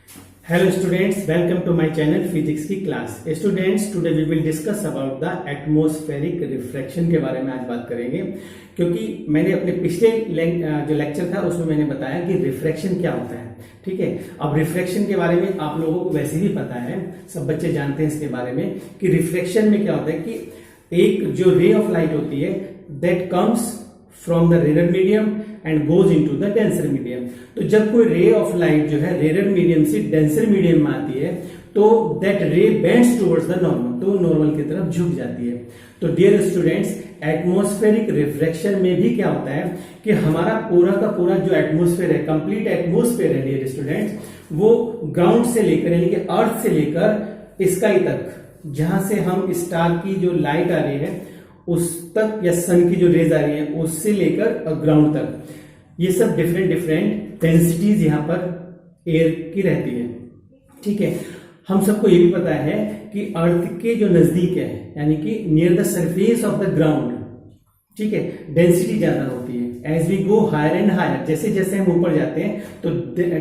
Hello students, welcome to my channel Physics की class. Students, today we will discuss about the atmospheric refraction के बारे में आज बात करेंगे, क्योंकि मैंने अपने पिछले जो लेक्चर था उसमें मैंने बताया कि रिफ्रैक्शन क्या होता है। ठीक है, अब रिफ्रैक्शन के बारे में आप लोगों को वैसे ही पता है, सब बच्चे जानते हैं इसके बारे में कि रिफ्रैक्शन में क्या होता है कि एक जो रे ऑफ लाइट होती है that comes from the rare medium and goes into the denser medium. तो जब कोई रे ऑफ लाइट जो है रेयर मीडियम से डेंसर मीडियम में आती है तो that ray bends towards the normal, तो नॉर्मल की तरफ झुक जाती है। तो डियर स्टूडेंट्स, एटमॉस्फेरिक रिफ्रैक्शन में भी क्या होता है कि हमारा पूरा का पूरा जो एटमॉस्फेयर है, कंप्लीट एटमॉस्फेयर है डियर स्टूडेंट्स, वो ग्राउंड से लेकर यानी कि अर्थ से लेकर स्काई तक, जहां से हम स्टार की जो लाइट आ रही है उस तक या सन की जो रेज आ रही है उससे लेकर ग्राउंड तक, ये सब डिफरेंट डेंसिटीज यहां पर एयर की रहती है। ठीक है, हम सबको ये भी पता है कि अर्थ के जो नजदीक है यानी कि near the surface of the ground, ठीक है, डेंसिटी ज्यादा होती है। As we go higher and higher, जैसे जैसे हम ऊपर जाते हैं तो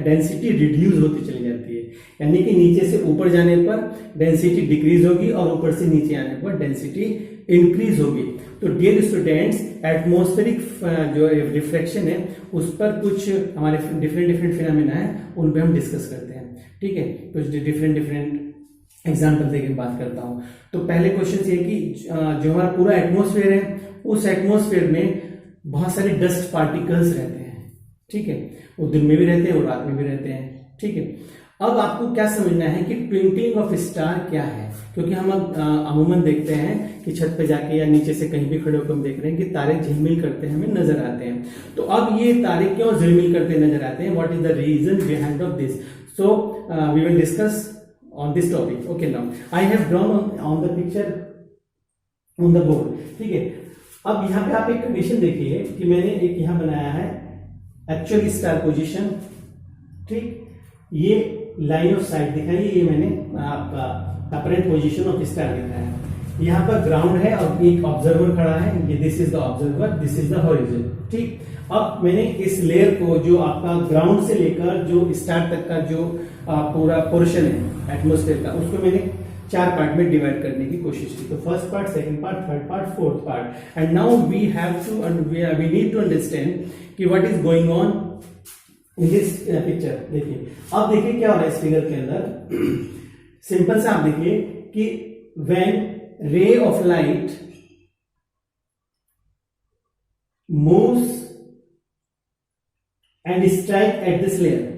डेंसिटी रिड्यूस होती चली जाती है, यानी कि नीचे से ऊपर जाने पर डेंसिटी डिक्रीज होगी और ऊपर से नीचे आने पर डेंसिटी इंक्रीज होगी। तो डियर स्टूडेंट्स, एटमॉस्फेरिक जो रिफ्रैक्शन है उस पर कुछ हमारे डिफरेंट फिनोमेना है, उन पे हम डिस्कस करते हैं। ठीक है, कुछ डिफरेंट एग्जाम्पल देकर बात करता हूं। तो पहले क्वेश्चन ये कि जो हमारा पूरा एटमॉस्फेयर है उस एटमॉस्फेयर में बहुत सारे डस्ट पार्टिकल्स रहते हैं। ठीक है, वो दिन में भी रहते हैं और रात में भी रहते हैं। ठीक है, अब आपको क्या समझना है कि ट्विंकलिंग ऑफ स्टार क्या है, क्योंकि हम अमूमन देखते हैं कि छत पे जाके या नीचे से कहीं भी खड़े होकर हम देख रहे हैं कि तारे झिलमिल करते हमें नजर आते हैं। तो अब ये तारे क्यों झिलमिल करते नजर आते हैं, what is the reason behind of this, so we will discuss on this topic. Okay, now I have drawn on the picture on the board. ठीक है, अब यहाँ पे आप एक कंडीशन देखिए कि मैंने एक यहाँ बनाया है एक्चुअल स्टार पोजिशन। ठीक, ये लाइन ऑफ साइट दिखाई, ये मैंने आपका अपरेंट पोजीशन ऑफ स्टार दिखाया है। यहाँ पर ग्राउंड है और एक ऑब्जर्वर खड़ा है, ये this is the observer, this is the horizon. ठीक, अब मैंने इस लेयर को जो आपका ग्राउंड से लेकर जो स्टार तक का जो पूरा पोर्शन है एटमॉस्फेयर का, उसको मैंने 4 पार्ट में डिवाइड करने की कोशिश की। तो first part, second part, third part, fourth part, and now we have to we need to understand कि what is going on in this picture. देखिए, अब देखिए क्या हो रहा है इस फिगर के अंदर। सिंपल सा आप देखिए कि when ray of light moves and strike at this layer,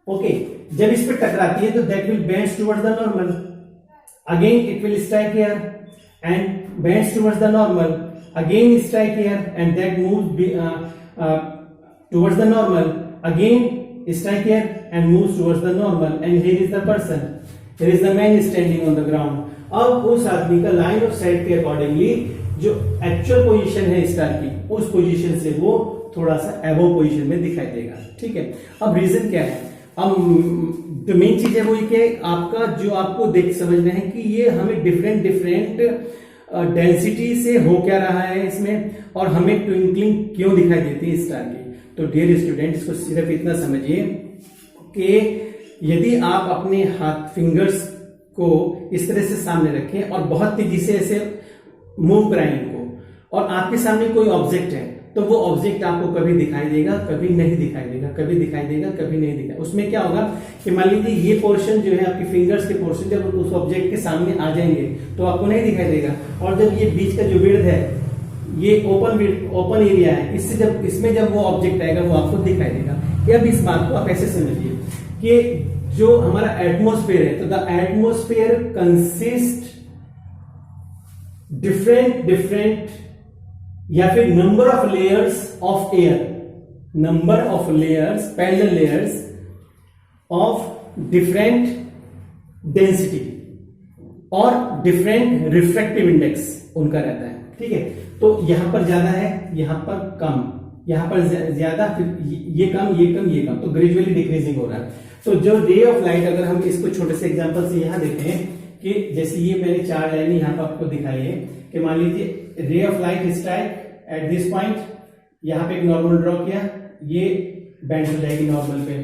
okay, जब इस पे टकराती है तो that will bends towards the normal, again it will strike here and bends towards the normal, again strike here and that moves towards the normal, again strike here and moves towards the normal, and here is the person, here is the man standing on the ground. अब उस आदमी का line of site के accordingly जो actual position है star की, उस position से वो थोड़ा सा एबव पोजीशन में दिखाई देगा। ठीक है, अब रीजन क्या है, अब जो मेन चीज है वो ये कि आपका जो आपको देख समझना है कि ये हमें डिफरेंट डेंसिटी से हो क्या रहा है इसमें, और हमें ट्विंकलिंग क्यों दिखाई देती है स्टार की। तो डियर स्टूडेंट, इसको सिर्फ इतना समझिए कि यदि आप अपने हाथ फिंगर्स को इस तरह से सामने रखें और बहुत तेजी से ऐसे मूव कराएं इनको, और आपके सामने कोई ऑब्जेक्ट है, तो वो ऑब्जेक्ट आपको कभी दिखाई देगा, कभी नहीं दिखाई देगा, कभी दिखाई देगा, कभी नहीं दिखाई। उसमें क्या होगा कि मान लीजिए ये पोर्शन जो है आपकी फिंगर्स के पोर्शन, जब उस ऑब्जेक्ट के सामने आ जाएंगे तो आपको नहीं दिखाई देगा, और जब ये बीच का जो विड्थ है, ये ओपन एरिया है, इससे जब इसमें जब वो ऑब्जेक्ट आएगा वो आपको दिखाई देगा। अब इस बात को आप ऐसे समझिए कि जो हमारा एटमॉस्फेयर है, तो द एटमॉस्फेयर कंसिस्ट डिफरेंट या फिर number of layers of air, number of layers, parallel layers of different density और डिफरेंट रिफ्रैक्टिव इंडेक्स उनका रहता है। ठीक है, तो यहां पर ज्यादा है, यहां पर कम, यहां पर ज्यादा, फिर ये कम, ये कम, ये कम, तो ग्रेजुअली डिक्रीजिंग हो रहा है। तो जो रे ऑफ लाइट, अगर हम इसको छोटे से एग्जांपल से यहां देखें कि जैसे ये मैंने 4 लाइन यहां पर आपको दिखाई है कि मान लीजिए रे of light strike at this point, यहां पे एक नॉर्मल ड्रॉ किया, ये बेंड हो जाएगी नॉर्मल पे,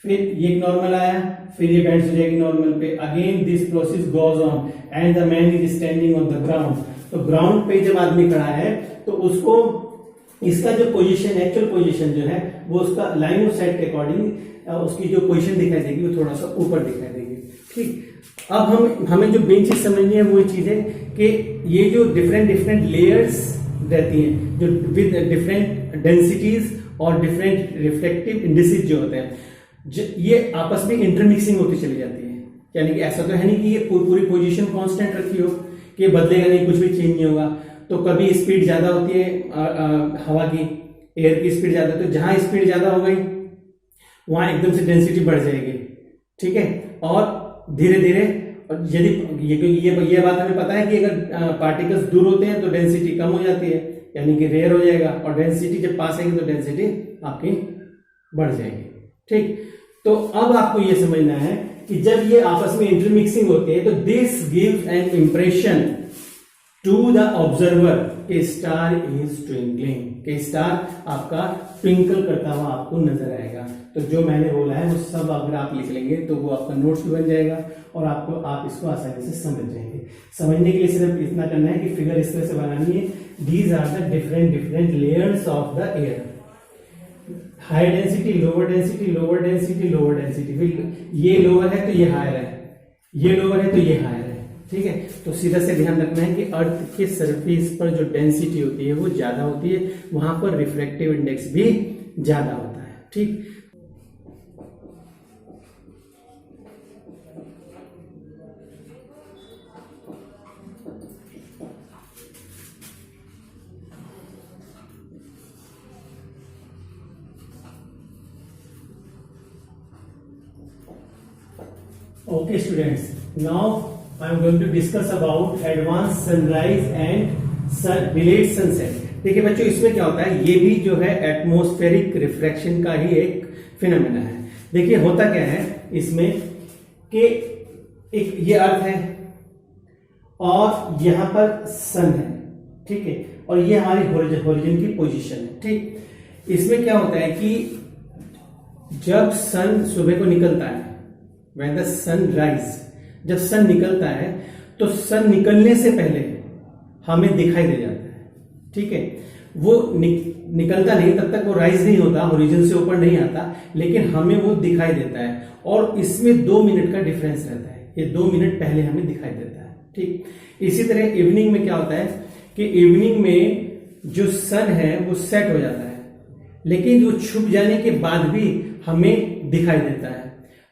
फिर ये नॉर्मल आया, फिर ये बेंड्स हो जाएगी नॉर्मल पे, again this process goes on and the man is standing on the ground. तो ग्राउंड पे जब आदमी खड़ा है तो उसको इसका जो पोजीशन, एक्चुअल पोजीशन जो है वो उसका लाइन ऑफ साइट के अकॉर्डिंग उसकी जो पोजीशन दिखाई देगी वो थोड़ा सा ऊपर दिखाई देगी। ठीक, अब हमें जो मेन चीज समझनी है वो चीज है कि ये जो डिफरेंट लेयर्स रहती हैं, जो विद डिफरेंट डेंसिटीज और डिफरेंट रिफ्लेक्टिव इंडिसेस जो होते हैं, ये आपस में इंटरमिक्सिंग होती चली जाती है। यानी कि ऐसा तो है नहीं कि ये पूरी पोजीशन कांस्टेंट रखी हो, कि ये बदलेगा नहीं, कुछ भी चेंज नहीं होगा। तो कभी स्पीड ज्यादा होती है हवा की, एयर की स्पीड ज्यादा, तो जहां स्पीड ज्यादा हो गई वहां एकदम से डेंसिटी बढ़ जाएगी। ठीक है, और धीरे धीरे, यदि ये बात हमें पता है कि अगर पार्टिकल्स दूर होते हैं तो डेंसिटी कम हो जाती है, यानी कि रेयर हो जाएगा, और डेंसिटी जब पास आएगी तो डेंसिटी आपकी बढ़ जाएगी। ठीक, तो अब आपको ये समझना है कि जब ये आपस में इंटरमिक्सिंग होती है तो this gives an impression to the observer कि स्टार इज ट्विंकलिंग, कि स्टार आपका ट्विंकल करता हुआ आपको नजर आएगा। तो जो मैंने बोला है वो सब अगर आप लिख लेंगे तो वो आपका नोट्स बन जाएगा और आप इसको आसानी से समझ जाएंगे। समझने के लिए सिर्फ इतना करना है कि फिगर इस तरह से बनानी है, these are the different layers of the air, high density, lower density, lower density, lower density. फिर ये लोअर है तो ये हायर है, ये लोअर है तो ये हायर है। ठीक है, तो सीधा से ध्यान रखना है कि अर्थ के सरफेस पर जो डेंसिटी होती है वो ज्यादा होती है, वहां पर रिफ्लेक्टिव इंडेक्स भी ज्यादा होता है। ठीक, Okay students, now I am going to discuss about advanced sunrise and delayed sunset। देखिए बच्चों, इसमें क्या होता है, ये भी जो है एटमॉस्फेरिक रिफ्रैक्शन का ही एक फिनोमेना है। देखिए होता क्या है इसमें कि एक ये अर्थ है और यहां पर सन है, ठीक है, और ये हमारी होरिजन की पोजीशन है। ठीक, इसमें क्या होता है कि जब सन सुबह को निकलता है, when the sun rise, जब सन निकलता है तो सन निकलने से पहले हमें दिखाई दे जाता है। ठीक है, वो निकलता नहीं, तब तक वो राइज नहीं होता, होरिजन से ऊपर नहीं आता, लेकिन हमें वो दिखाई देता है और इसमें 2 मिनट का डिफरेंस रहता है, ये 2 मिनट पहले हमें दिखाई देता है। ठीक, इसी तरह इवनिंग में क्या होता है कि इवनिंग में जो सन है वो सेट हो जाता है, लेकिन जो छुप जाने के बाद भी हमें दिखाई देता है।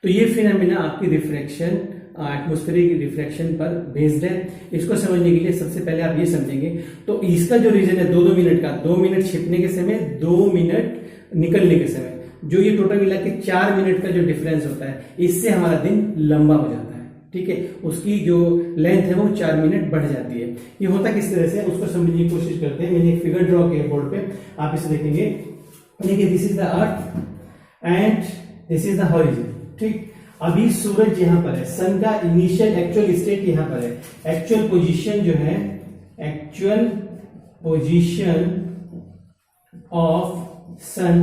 तो ये फिनोमेना आपकी रिफ्रैक्शन, एटमॉस्फेरिक रिफ्रैक्शन पर बेस्ड है। इसको समझने के लिए सबसे पहले आप ये समझेंगे, तो इसका जो रीजन है 2-2 मिनट का, 2 मिनट छिपने के समय, 2 मिनट निकलने के समय, जो ये टोटल मिला के 4 मिनट का जो डिफरेंस होता है, इससे हमारा दिन लंबा हो जाता है। ठीक है, उसकी जो लेंथ है वो 4 मिनट बढ़ जाती है। ये होता किस तरह से, उसको समझने की कोशिश करते हैं। मैंने एक फिगर ड्रॉ किया बोर्ड पे, आप इसे देखेंगे। देखिए this is the earth and this is the horizon. ठीक, अभी सूरज यहां पर है, सन का इनिशियल एक्चुअल स्टेट यहां पर है, एक्चुअल पोजीशन जो है, एक्चुअल पोजीशन ऑफ सन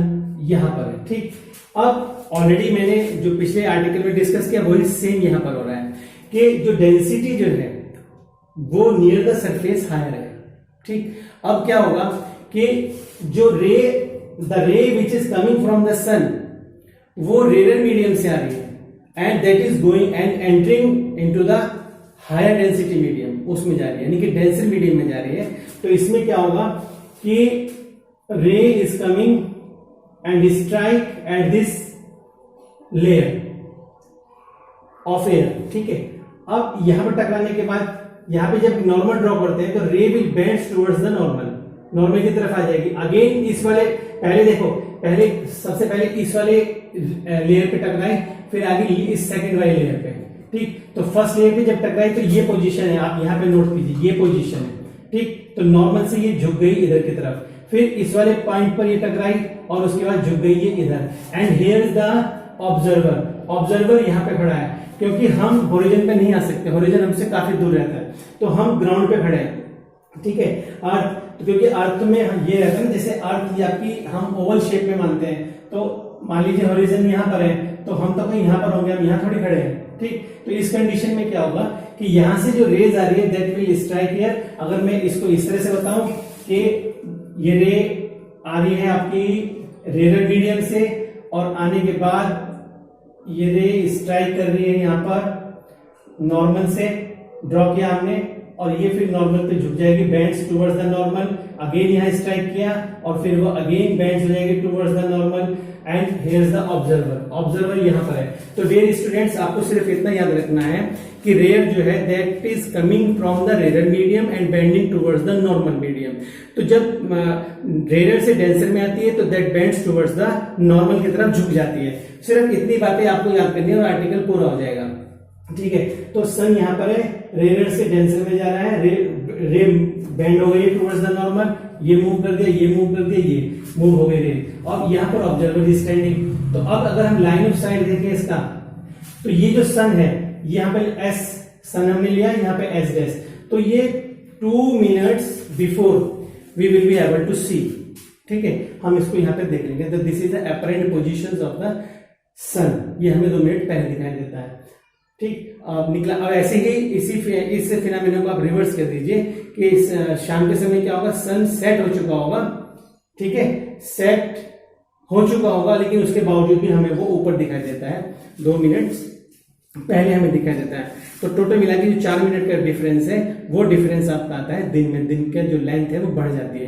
यहां पर है। ठीक, अब ऑलरेडी मैंने जो पिछले आर्टिकल में डिस्कस किया वही सेम यहां पर हो रहा है कि जो डेंसिटी जो है वो नियर द सरफेस हायर है। ठीक, अब क्या होगा कि जो the ray which is coming from the sun वो रेयर मीडियम से आ रही है and that is going and entering into the higher density medium, उसमें जा रही है, यानी कि डेंसर मीडियम में जा रही है। तो इसमें क्या होगा कि रे is coming and strike at this layer of air. ठीक है, अब यहां पर टकराने के बाद यहां पे जब नॉर्मल ड्रॉ करते हैं तो रे will bend towards the normal की तरफ आ जाएगी। अगेन इस वाले, पहले देखो, पहले सबसे पहले इस वाले लेयर पे टकराए, फिर आगे इस सेकंड वाले लेयर पे। ठीक, तो फर्स्ट लेयर पे जब टकराई तो ये पोजीशन है, आप यहां पे नोट कीजिए, ये पोजीशन है। ठीक, तो नॉर्मल से ये झुक गई इधर की तरफ, फिर इस वाले पॉइंट पर ये टकराई और उसके बाद झुक गई ये इधर। And here is the observer यहां पे खड़ा है, क्योंकि हम होरिजन पे नहीं आ सकते, होरिजन हमसे काफी दूर रहता है, तो हम ग्राउंड पे खड़े हैं। ठीक है, अर्थ, क्योंकि अर्थ में ये रहता है ना, जैसे अर्थ या आपकी हम ओवल शेप में मानते हैं, तो मान लीजिए हॉरिजॉन यहाँ पर है, तो हम तो कहीं यहाँ पर होंगे, हम यहाँ थोड़ी खड़े हैं, ठीक। तो इस कंडीशन में क्या होगा कि यहाँ से जो रेज आ रही है दैट विल स्ट्राइक हियर। अगर मैं इसको इस तरह से बताऊं कि ये रे आ रही है आपकी रेयर मीडियम से, और आने के बाद ये रे स्ट्राइक कर रही है यहाँ पर नॉर्मल से, ड्रॉ किया हमने, और ये फिर नॉर्मल पे झुक जाएगी, bends towards the normal. Again यहाँ स्ट्राइक किया और फिर वो अगेन बेंड्स हो जाएगी towards the normal, and here is the observer. Observer यहाँ पर है। तो डियर स्टूडेंट्स, आपको सिर्फ इतना याद रखना है कि रेयर जो है that is coming from the rare medium and bending towards the normal medium. तो जब रेयर से डेंसर में आती है तो that bends towards the normal की तरफ झुक जाती है। सिर्फ इतनी बातें आपको याद करनी है और आर्टिकल पूरा हो जाएगा, ठीक है। तो सन यहाँ पर है, रेयर से डेंसर में जा रहा है, रे बेंड हो गई टुवर्ड्स द नॉर्मल, ये मूव कर दिया, ये मूव कर दिया, ये मूव हो गई रे, और यहाँ पर ऑब्जर्वर इज स्टैंडिंग। तो अब अगर हम लाइन ऑफ साइट देखें इसका, तो ये जो सन है, यहाँ पे एस सन हमने लिया, यहाँ पे एस डैश, तो ये 2 minutes before we will be able to see, ठीक है। हम इसको यहाँ पे देख लेंगे। तो this is the apparent position of the sun, ये हमें 2 मिनट पहले दिखाई देता है, ठीक। अब निकला। अब ऐसे ही इस फिनोमेना को आप रिवर्स कर दीजिए कि शाम के समय क्या होगा, सन सेट हो चुका होगा, ठीक है, सेट हो चुका होगा, लेकिन उसके बावजूद भी हमें वो ऊपर दिखाई देता है, 2 मिनट पहले हमें दिखाई देता है। तो टोटल मिला के जो 4 मिनट का डिफरेंस है, वो डिफरेंस आपका आता है दिन में, दिन का जो लेंथ है वो बढ़ जाती है।